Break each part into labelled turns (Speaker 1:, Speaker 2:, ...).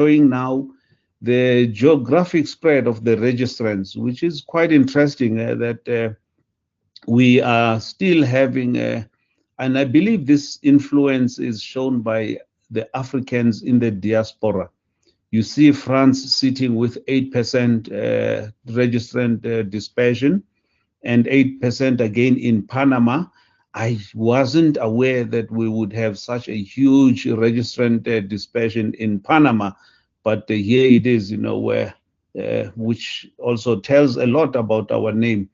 Speaker 1: showing now the geographic spread of the registrants, which is quite interesting that we are still having, and I believe this influence is shown by the Africans in the diaspora. You see France sitting with 8% registrant dispersion and 8% again in Panama. I wasn't aware that we would have such a huge registrant dispersion in Panama, but here it is, where which also tells a lot about our name.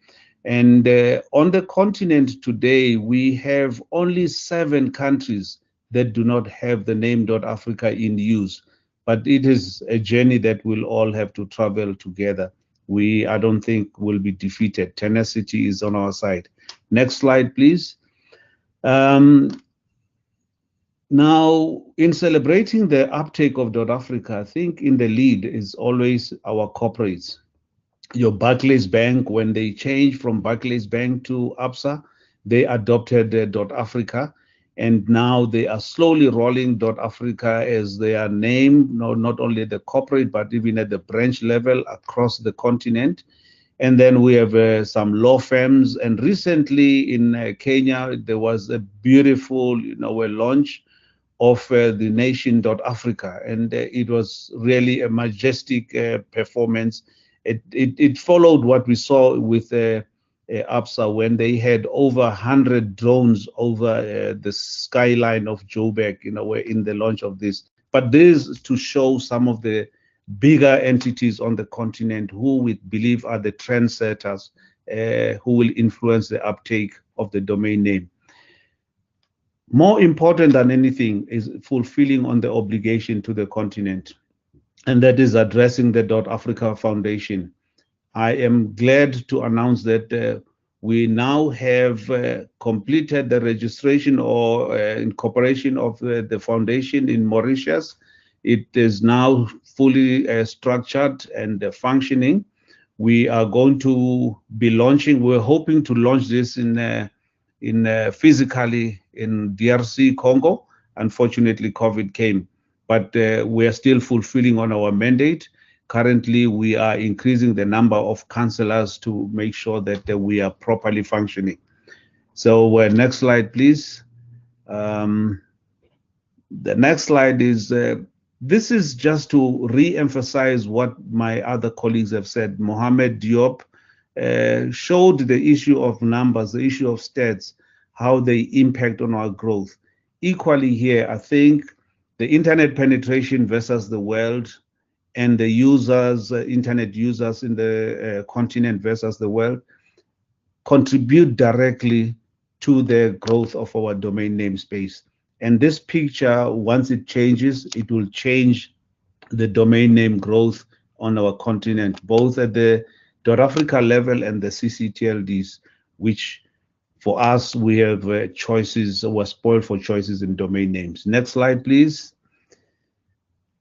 Speaker 1: And on the continent today, we have only 7 countries that do not have the name .Africa in use. But it is a journey that we'll all have to travel together. I don't think we'll be defeated. Tenacity is on our side. Next slide, please. Now, in celebrating the uptake of .Africa, I think in the lead is always our corporates. Your Barclays Bank, when they changed from Barclays Bank to ABSA, they adopted .Africa, and now they are slowly rolling .Africa as their name, not only the corporate, but even at the branch level across the continent. And then we have some law firms. And recently in Kenya, there was a beautiful, a launch of the nation .Africa, and it was really a majestic performance. It followed what we saw with ABSA when they had over 100 drones over the skyline of Joburg, in the launch of this. But this is to show some of the bigger entities on the continent who we believe are the trendsetters, who will influence the uptake of the domain name. More important than anything is fulfilling on the obligation to the continent, and that is addressing the .Africa Foundation. I am glad to announce that we now have completed the registration or incorporation of the foundation in Mauritius. It is now fully structured and functioning. We are going to be launching. We're hoping to launch this physically in DRC Congo. Unfortunately, COVID came, but we are still fulfilling on our mandate. Currently, we are increasing the number of counselors to make sure that we are properly functioning. So next slide, please. The next slide is, this is just to re-emphasize what my other colleagues have said. Mohamed Diop showed the issue of numbers, the issue of stats, how they impact on our growth. Equally here, I think the internet penetration versus the world and the users, internet users in the continent versus the world, contribute directly to the growth of our domain namespace. And this picture, once it changes, it will change the domain name growth on our continent, both at the .Africa level and the CCTLDs, which for us, we have choices, we're spoiled for choices in domain names. Next slide, please.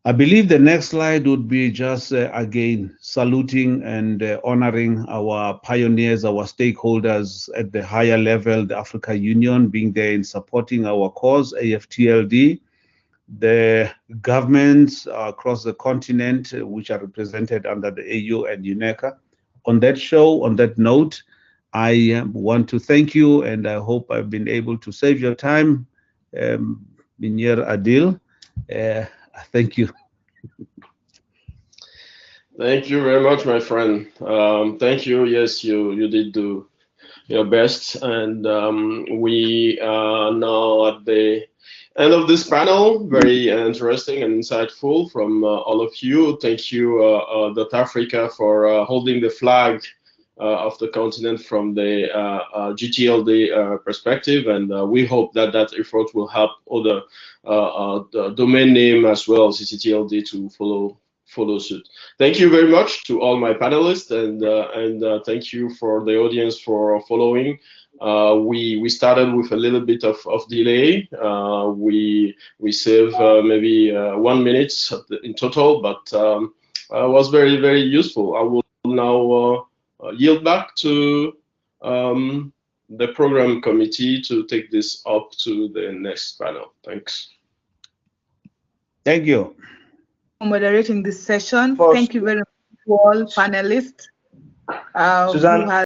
Speaker 1: I believe the next slide would be just, again, saluting and honoring our pioneers, our stakeholders at the higher level, the Africa Union being there in supporting our cause, AFTLD, the governments across the continent, which are represented under the AU and UNECA. On that note, I want to thank you, and I hope I've been able to save your time. Minyer Adil, thank you.
Speaker 2: Thank you very much, my friend. Thank you. Yes, you did do your best. And we are now at the end of this panel. Very interesting and insightful from all of you. Thank you, .Africa, for holding the flag of the continent from the GTLD perspective, and we hope that that effort will help other the domain name as well, CCTLD, to follow suit. Thank you very much to all my panelists, and thank you for the audience for following. We started with a little bit of delay. We save maybe 1 minute in total, but was very, very useful. I will now yield back to the program committee to take this up to the next panel. Thanks.
Speaker 1: Thank you.
Speaker 3: for moderating this session.
Speaker 4: For
Speaker 3: Thank you very much to all panelists who
Speaker 4: Suzanne,
Speaker 3: had